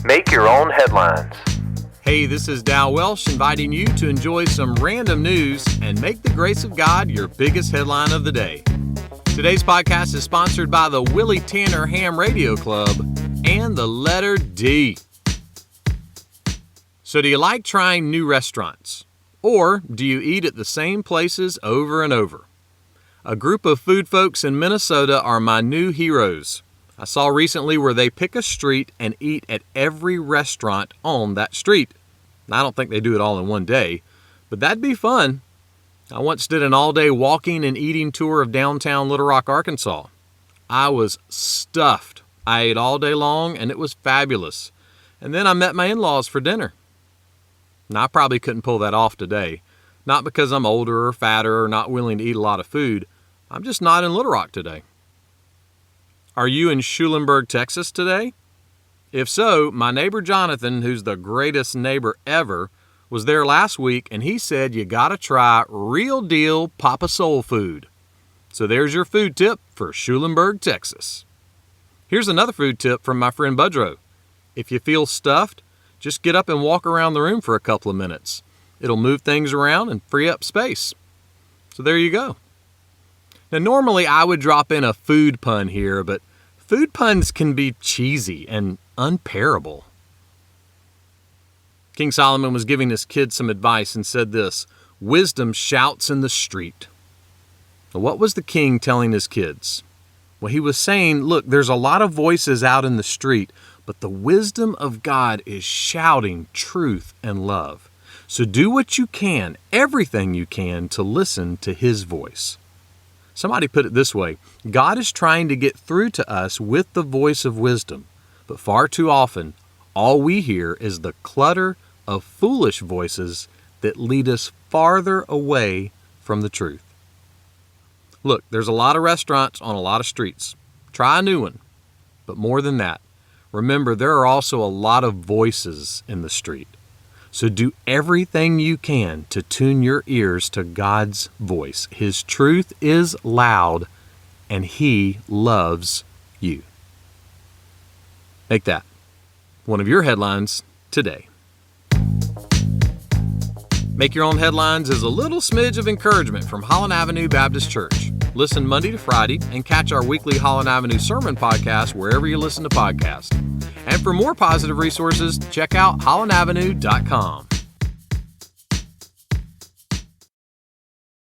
Make your own headlines. Hey, this is Dow Welsh inviting you to enjoy some random news and make the grace of God your biggest headline of the day. Today's podcast is sponsored by the Willie Tanner Ham Radio Club and the letter D. So do you like trying new restaurants? Or do you eat at the same places over and over? A group of food folks in Minnesota are my new heroes. I saw recently where they pick a street and eat at every restaurant on that street. I don't think they do it all in one day, but that'd be fun. I once did an all-day walking and eating tour of downtown Little Rock, Arkansas. I was stuffed. I ate all day long, and it was fabulous. And then I met my in-laws for dinner. Now, I probably couldn't pull that off today. Not because I'm older or fatter or not willing to eat a lot of food. I'm just not in Little Rock today. Are you in Schulenburg, Texas today? If so, my neighbor Jonathan, who's the greatest neighbor ever, was there last week, and he said you gotta try real deal Papa Soul food. So there's your food tip for Schulenburg, Texas. Here's another food tip from my friend Budrow. If you feel stuffed, just get up and walk around the room for a couple of minutes. It'll move things around and free up space. So there you go. Now, normally I would drop in a food pun here, but food puns can be cheesy and unparable. King Solomon was giving his kids some advice and said this: wisdom shouts in the street. Now, what was the king telling his kids? Well, he was saying, look, there's a lot of voices out in the street, but the wisdom of God is shouting truth and love. So do what you can, everything you can, to listen to his voice. Somebody put it this way: God is trying to get through to us with the voice of wisdom, but far too often, all we hear is the clutter of foolish voices that lead us farther away from the truth. Look, there's a lot of restaurants on a lot of streets. Try a new one. But more than that, remember there are also a lot of voices in the street. So do everything you can to tune your ears to God's voice. His truth is loud, and He loves you. Make that one of your headlines today. Make Your Own Headlines is a little smidge of encouragement from Holland Avenue Baptist Church. Listen Monday to Friday and catch our weekly Holland Avenue Sermon podcast wherever you listen to podcasts. And for more positive resources, check out hollandavenue.com.